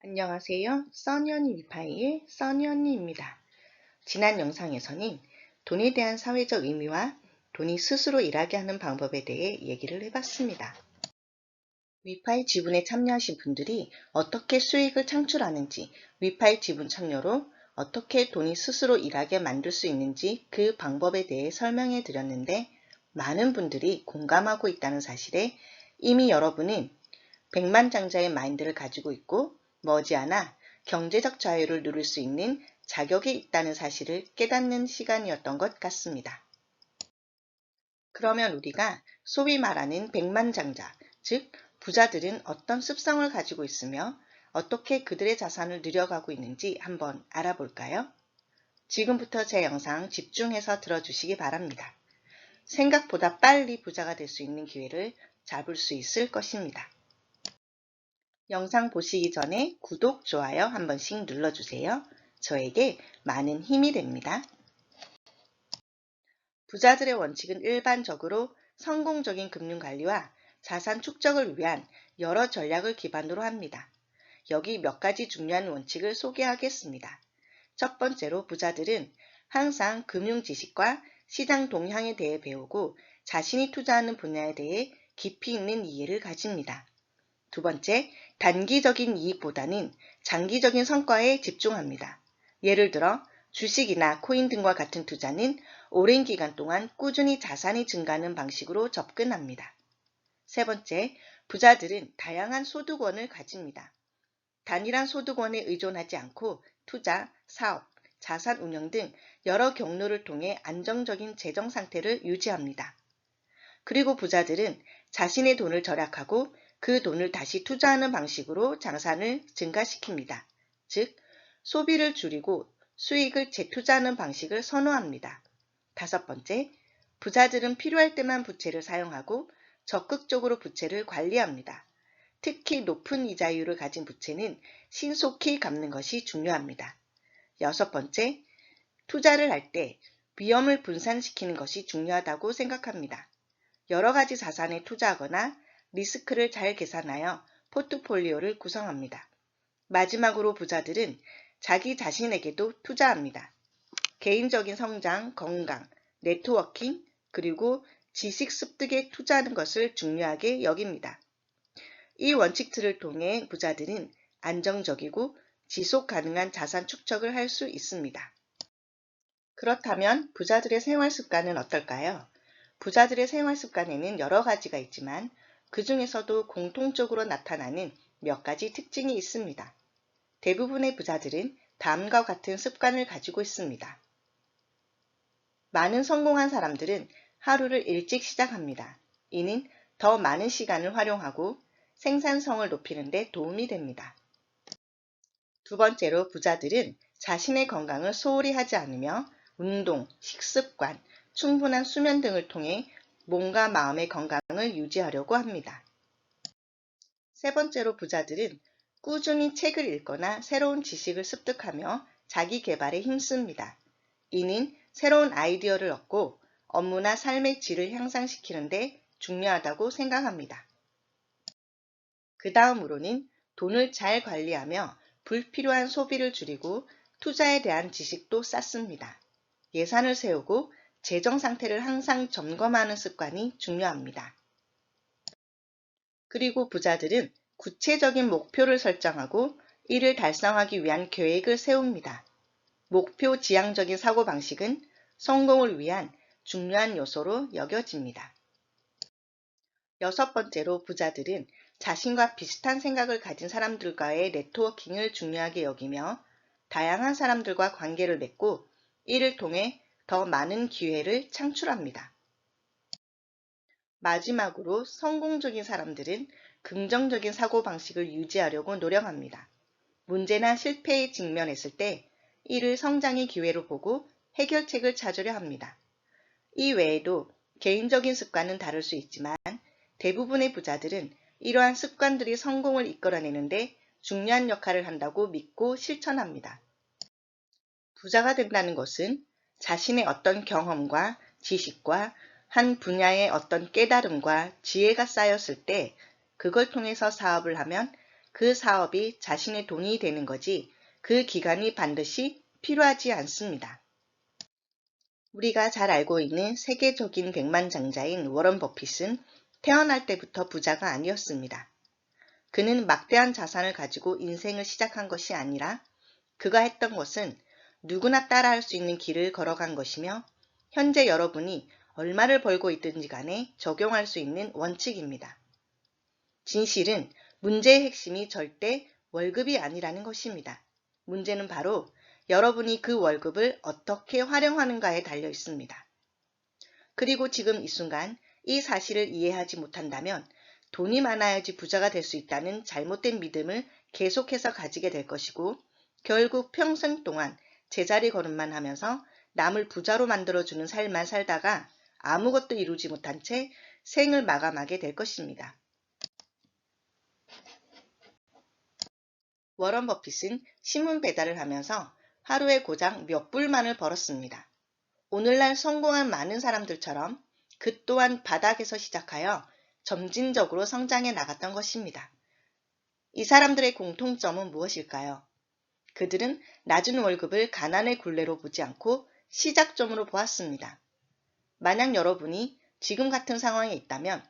안녕하세요. 써니언니 위파이의 써니언니입니다. 지난 영상에서는 돈에 대한 사회적 의미와 돈이 스스로 일하게 하는 방법에 대해 얘기를 해봤습니다. 위파이 지분에 참여하신 분들이 어떻게 수익을 창출하는지, 위파이 지분 참여로 어떻게 돈이 스스로 일하게 만들 수 있는지 그 방법에 대해 설명해 드렸는데 많은 분들이 공감하고 있다는 사실에 이미 여러분은 백만장자의 마인드를 가지고 있고 머지않아 경제적 자유를 누릴 수 있는 자격이 있다는 사실을 깨닫는 시간이었던 것 같습니다. 그러면 우리가 소위 말하는 백만장자, 즉 부자들은 어떤 습성을 가지고 있으며 어떻게 그들의 자산을 늘려가고 있는지 한번 알아볼까요? 지금부터 제 영상 집중해서 들어주시기 바랍니다. 생각보다 빨리 부자가 될 수 있는 기회를 잡을 수 있을 것입니다. 영상 보시기 전에 구독, 좋아요 한 번씩 눌러주세요. 저에게 많은 힘이 됩니다. 부자들의 원칙은 일반적으로 성공적인 금융관리와 자산 축적을 위한 여러 전략을 기반으로 합니다. 여기 몇 가지 중요한 원칙을 소개하겠습니다. 첫 번째로 부자들은 항상 금융 지식과 시장 동향에 대해 배우고 자신이 투자하는 분야에 대해 깊이 있는 이해를 가집니다. 두 번째, 단기적인 이익보다는 장기적인 성과에 집중합니다. 예를 들어 주식이나 코인 등과 같은 투자는 오랜 기간 동안 꾸준히 자산이 증가하는 방식으로 접근합니다. 세 번째, 부자들은 다양한 소득원을 가집니다. 단일한 소득원에 의존하지 않고 투자, 사업, 자산 운영 등 여러 경로를 통해 안정적인 재정 상태를 유지합니다. 그리고 부자들은 자신의 돈을 절약하고 그 돈을 다시 투자하는 방식으로 자산을 증가시킵니다. 즉, 소비를 줄이고 수익을 재투자하는 방식을 선호합니다. 다섯 번째, 부자들은 필요할 때만 부채를 사용하고 적극적으로 부채를 관리합니다. 특히 높은 이자율을 가진 부채는 신속히 갚는 것이 중요합니다. 여섯 번째, 투자를 할 때 위험을 분산시키는 것이 중요하다고 생각합니다. 여러 가지 자산에 투자하거나 리스크를 잘 계산하여 포트폴리오를 구성합니다. 마지막으로 부자들은 자기 자신에게도 투자합니다. 개인적인 성장, 건강, 네트워킹, 그리고 지식 습득에 투자하는 것을 중요하게 여깁니다. 이 원칙들을 통해 부자들은 안정적이고 지속 가능한 자산 축적을 할 수 있습니다. 그렇다면 부자들의 생활 습관은 어떨까요? 부자들의 생활 습관에는 여러 가지가 있지만 그 중에서도 공통적으로 나타나는 몇 가지 특징이 있습니다. 대부분의 부자들은 다음과 같은 습관을 가지고 있습니다. 많은 성공한 사람들은 하루를 일찍 시작합니다. 이는 더 많은 시간을 활용하고 생산성을 높이는 데 도움이 됩니다. 두 번째로 부자들은 자신의 건강을 소홀히 하지 않으며 운동, 식습관, 충분한 수면 등을 통해 몸과 마음의 건강을 유지하려고 합니다. 세 번째로 부자들은 꾸준히 책을 읽거나 새로운 지식을 습득하며 자기 개발에 힘씁니다. 이는 새로운 아이디어를 얻고 업무나 삶의 질을 향상시키는 데 중요하다고 생각합니다. 그 다음으로는 돈을 잘 관리하며 불필요한 소비를 줄이고 투자에 대한 지식도 쌓습니다. 예산을 세우고 재정 상태를 항상 점검하는 습관이 중요합니다. 그리고 부자들은 구체적인 목표를 설정하고 이를 달성하기 위한 계획을 세웁니다. 목표 지향적인 사고방식은 성공을 위한 중요한 요소로 여겨집니다. 여섯 번째로 부자들은 자신과 비슷한 생각을 가진 사람들과의 네트워킹을 중요하게 여기며 다양한 사람들과 관계를 맺고 이를 통해 더 많은 기회를 창출합니다. 마지막으로 성공적인 사람들은 긍정적인 사고방식을 유지하려고 노력합니다. 문제나 실패에 직면했을 때 이를 성장의 기회로 보고 해결책을 찾으려 합니다. 이 외에도 개인적인 습관은 다를 수 있지만 대부분의 부자들은 이러한 습관들이 성공을 이끌어내는데 중요한 역할을 한다고 믿고 실천합니다. 부자가 된다는 것은 자신의 어떤 경험과 지식과 한 분야의 어떤 깨달음과 지혜가 쌓였을 때 그걸 통해서 사업을 하면 그 사업이 자신의 돈이 되는 거지 그 기간이 반드시 필요하지 않습니다. 우리가 잘 알고 있는 세계적인 백만장자인 워런 버핏은 태어날 때부터 부자가 아니었습니다. 그는 막대한 자산을 가지고 인생을 시작한 것이 아니라 그가 했던 것은 누구나 따라할 수 있는 길을 걸어간 것이며 현재 여러분이 얼마를 벌고 있든지 간에 적용할 수 있는 원칙입니다. 진실은 문제의 핵심이 절대 월급이 아니라는 것입니다. 문제는 바로 여러분이 그 월급을 어떻게 활용하는가에 달려 있습니다. 그리고 지금 이 순간 이 사실을 이해하지 못한다면 돈이 많아야지 부자가 될 수 있다는 잘못된 믿음을 계속해서 가지게 될 것이고 결국 평생 동안 제자리 걸음만 하면서 남을 부자로 만들어주는 삶만 살다가 아무것도 이루지 못한 채 생을 마감하게 될 것입니다. 워런 버핏은 신문 배달을 하면서 하루에 고작 몇 불만을 벌었습니다. 오늘날 성공한 많은 사람들처럼 그 또한 바닥에서 시작하여 점진적으로 성장해 나갔던 것입니다. 이 사람들의 공통점은 무엇일까요? 그들은 낮은 월급을 가난의 굴레로 보지 않고 시작점으로 보았습니다. 만약 여러분이 지금 같은 상황에 있다면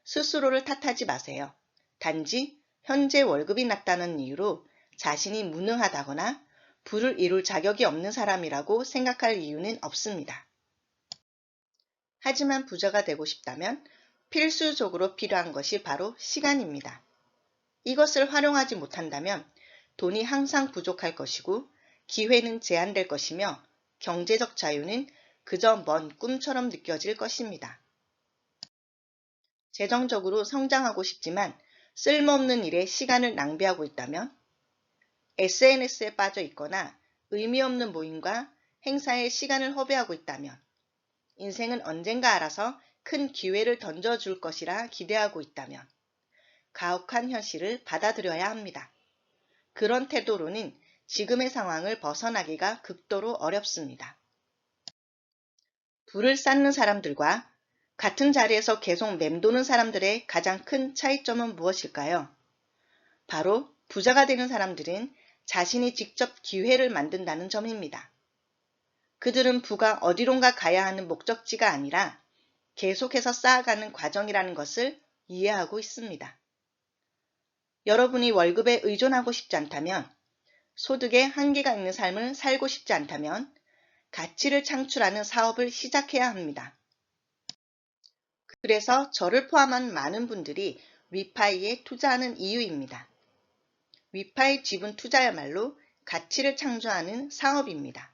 스스로를 탓하지 마세요. 단지 현재 월급이 낮다는 이유로 자신이 무능하다거나 부를 이룰 자격이 없는 사람이라고 생각할 이유는 없습니다. 하지만 부자가 되고 싶다면 필수적으로 필요한 것이 바로 시간입니다. 이것을 활용하지 못한다면 돈이 항상 부족할 것이고 기회는 제한될 것이며 경제적 자유는 그저 먼 꿈처럼 느껴질 것입니다. 재정적으로 성장하고 싶지만 쓸모없는 일에 시간을 낭비하고 있다면 SNS에 빠져 있거나 의미 없는 모임과 행사에 시간을 허비하고 있다면 인생은 언젠가 알아서 큰 기회를 던져줄 것이라 기대하고 있다면 가혹한 현실을 받아들여야 합니다. 그런 태도로는 지금의 상황을 벗어나기가 극도로 어렵습니다. 부를 쌓는 사람들과 같은 자리에서 계속 맴도는 사람들의 가장 큰 차이점은 무엇일까요? 바로 부자가 되는 사람들은 자신이 직접 기회를 만든다는 점입니다. 그들은 부가 어디론가 가야 하는 목적지가 아니라 계속해서 쌓아가는 과정이라는 것을 이해하고 있습니다. 여러분이 월급에 의존하고 싶지 않다면, 소득에 한계가 있는 삶을 살고 싶지 않다면 가치를 창출하는 사업을 시작해야 합니다. 그래서 저를 포함한 많은 분들이 위파이에 투자하는 이유입니다. 위파이 지분 투자야말로 가치를 창조하는 사업입니다.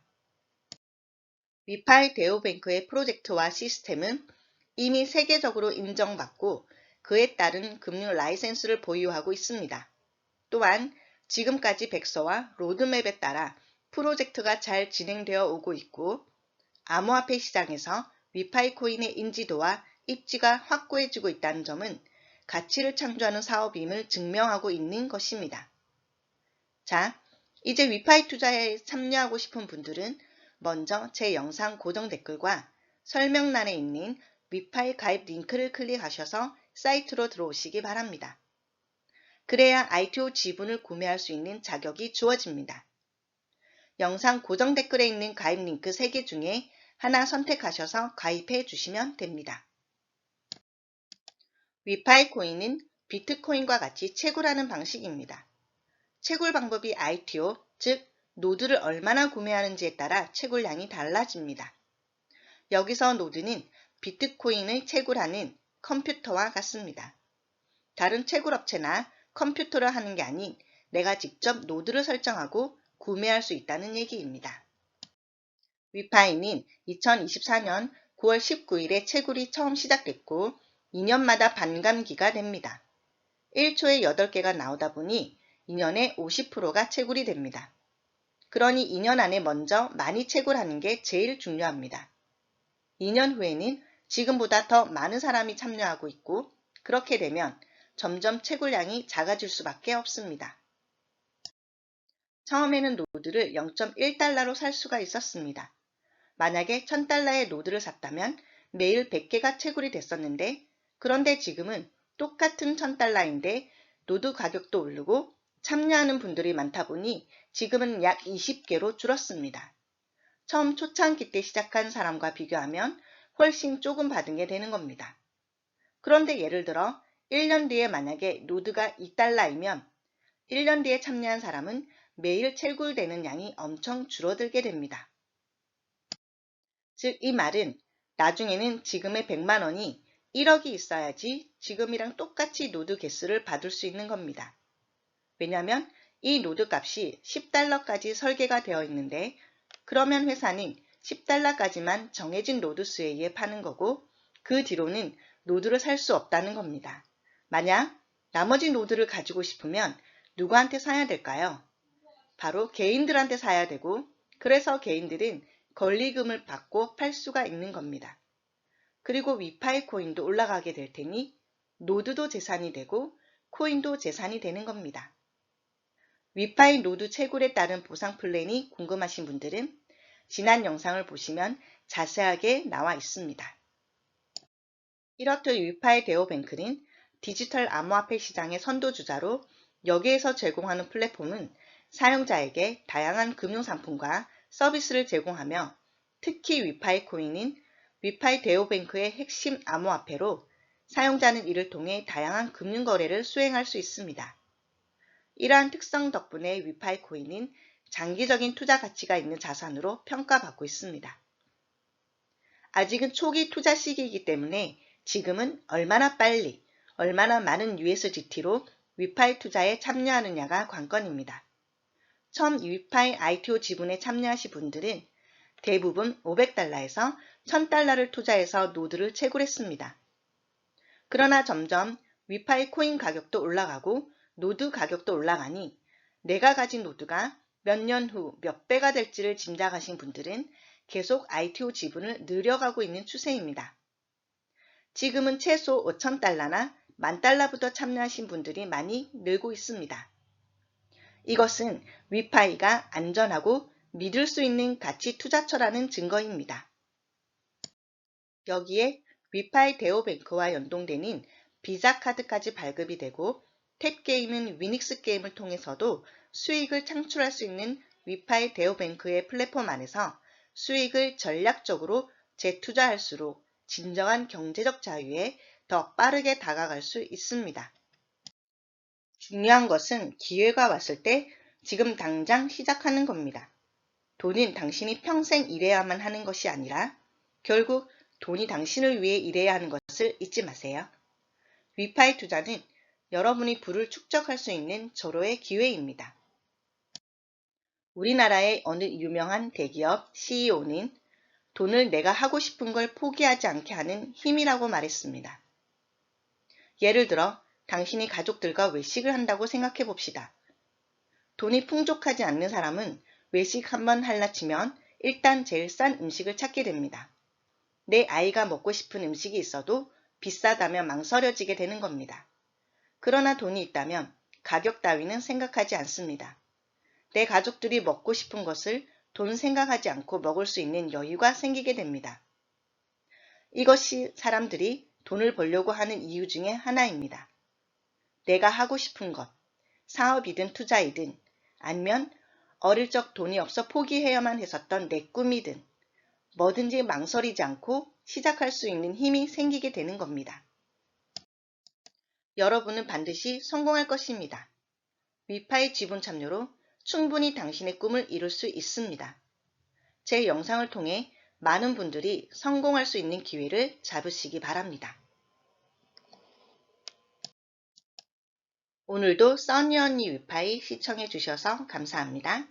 위파이 대우뱅크의 프로젝트와 시스템은 이미 세계적으로 인정받고 그에 따른 금융 라이센스를 보유하고 있습니다. 또한 지금까지 백서와 로드맵에 따라 프로젝트가 잘 진행되어 오고 있고 암호화폐 시장에서 위파이 코인의 인지도와 입지가 확고해지고 있다는 점은 가치를 창조하는 사업임을 증명하고 있는 것입니다. 자, 이제 위파이 투자에 참여하고 싶은 분들은 먼저 제 영상 고정 댓글과 설명란에 있는 위파이 가입 링크를 클릭하셔서 사이트로 들어오시기 바랍니다. 그래야 ITO 지분을 구매할 수 있는 자격이 주어집니다. 영상 고정 댓글에 있는 가입 링크 3개 중에 하나 선택하셔서 가입해 주시면 됩니다. 위파이 코인은 비트코인과 같이 채굴하는 방식입니다. 채굴 방법이 ITO, 즉 노드를 얼마나 구매하는지에 따라 채굴량이 달라집니다. 여기서 노드는 비트코인을 채굴하는 컴퓨터와 같습니다. 다른 채굴업체나 컴퓨터를 하는 게 아닌 내가 직접 노드를 설정하고 구매할 수 있다는 얘기입니다. 위파이는 2024년 9월 19일에 채굴이 처음 시작됐고 2년마다 반감기가 됩니다. 1초에 8개가 나오다 보니 2년에 50%가 채굴이 됩니다. 그러니 2년 안에 먼저 많이 채굴하는 게 제일 중요합니다. 2년 후에는 지금보다 더 많은 사람이 참여하고 있고 그렇게 되면 점점 채굴량이 작아질 수밖에 없습니다. 처음에는 노드를 0.1달러로 살 수가 있었습니다. 만약에 1000달러의 노드를 샀다면 매일 100개가 채굴이 됐었는데 그런데 지금은 똑같은 1000달러인데 노드 가격도 오르고 참여하는 분들이 많다 보니 지금은 약 20개로 줄었습니다. 처음 초창기 때 시작한 사람과 비교하면 훨씬 조금 받은 게 되는 겁니다. 그런데 예를 들어 1년 뒤에 만약에 노드가 2달러이면 1년 뒤에 참여한 사람은 매일 채굴되는 양이 엄청 줄어들게 됩니다. 즉, 이 말은 나중에는 지금의 100만 원이 1억이 있어야지 지금이랑 똑같이 노드 개수를 받을 수 있는 겁니다. 왜냐하면 이 노드 값이 10달러까지 설계가 되어 있는데 그러면 회사는 10달러까지만 정해진 노드 수에 의해 파는 거고 그 뒤로는 노드를 살 수 없다는 겁니다. 만약 나머지 노드를 가지고 싶으면 누구한테 사야 될까요? 바로 개인들한테 사야 되고 그래서 개인들은 권리금을 받고 팔 수가 있는 겁니다. 그리고 위파이 코인도 올라가게 될 테니 노드도 재산이 되고 코인도 재산이 되는 겁니다. 위파이 노드 채굴에 따른 보상 플랜이 궁금하신 분들은 지난 영상을 보시면 자세하게 나와 있습니다. 이렇듯 위파이 데오뱅크는 디지털 암호화폐 시장의 선도주자로 여기에서 제공하는 플랫폼은 사용자에게 다양한 금융상품과 서비스를 제공하며 특히 위파이 코인은 위파이 데오뱅크의 핵심 암호화폐로 사용자는 이를 통해 다양한 금융거래를 수행할 수 있습니다. 이러한 특성 덕분에 위파이 코인은 장기적인 투자 가치가 있는 자산으로 평가받고 있습니다. 아직은 초기 투자 시기이기 때문에 지금은 얼마나 빨리, 얼마나 많은 USDT로 위파이 투자에 참여하느냐가 관건입니다. 처음 위파이 ITO 지분에 참여하신 분들은 대부분 500달러에서 1000달러를 투자해서 노드를 채굴했습니다. 그러나 점점 위파이 코인 가격도 올라가고 노드 가격도 올라가니 내가 가진 노드가 몇 년 후 몇 배가 될지를 짐작하신 분들은 계속 ITO 지분을 늘려가고 있는 추세입니다. 지금은 최소 5,000달러나 10,000달러부터 참여하신 분들이 많이 늘고 있습니다. 이것은 위파이가 안전하고 믿을 수 있는 가치 투자처라는 증거입니다. 여기에 위파이 데오뱅크와 연동되는 비자 카드까지 발급이 되고 탭게임은 위닉스 게임을 통해서도 수익을 창출할 수 있는 위파이 데오뱅크의 플랫폼 안에서 수익을 전략적으로 재투자할수록 진정한 경제적 자유에 더 빠르게 다가갈 수 있습니다. 중요한 것은 기회가 왔을 때 지금 당장 시작하는 겁니다. 돈은 당신이 평생 일해야만 하는 것이 아니라 결국 돈이 당신을 위해 일해야 하는 것을 잊지 마세요. 위파이 투자는 여러분이 부를 축적할 수 있는 절호의 기회입니다. 우리나라의 어느 유명한 대기업 CEO는 돈을 내가 하고 싶은 걸 포기하지 않게 하는 힘이라고 말했습니다. 예를 들어 당신이 가족들과 외식을 한다고 생각해 봅시다. 돈이 풍족하지 않는 사람은 외식 한번 할라 치면 일단 제일 싼 음식을 찾게 됩니다. 내 아이가 먹고 싶은 음식이 있어도 비싸다며 망설여지게 되는 겁니다. 그러나 돈이 있다면 가격 따위는 생각하지 않습니다. 내 가족들이 먹고 싶은 것을 돈 생각하지 않고 먹을 수 있는 여유가 생기게 됩니다. 이것이 사람들이 돈을 벌려고 하는 이유 중에 하나입니다. 내가 하고 싶은 것, 사업이든 투자이든 아니면 어릴 적 돈이 없어 포기해야만 했었던 내 꿈이든 뭐든지 망설이지 않고 시작할 수 있는 힘이 생기게 되는 겁니다. 여러분은 반드시 성공할 것입니다. 위파이 지분 참여로 충분히 당신의 꿈을 이룰 수 있습니다. 제 영상을 통해 많은 분들이 성공할 수 있는 기회를 잡으시기 바랍니다. 오늘도 써니 언니 위파이 시청해 주셔서 감사합니다.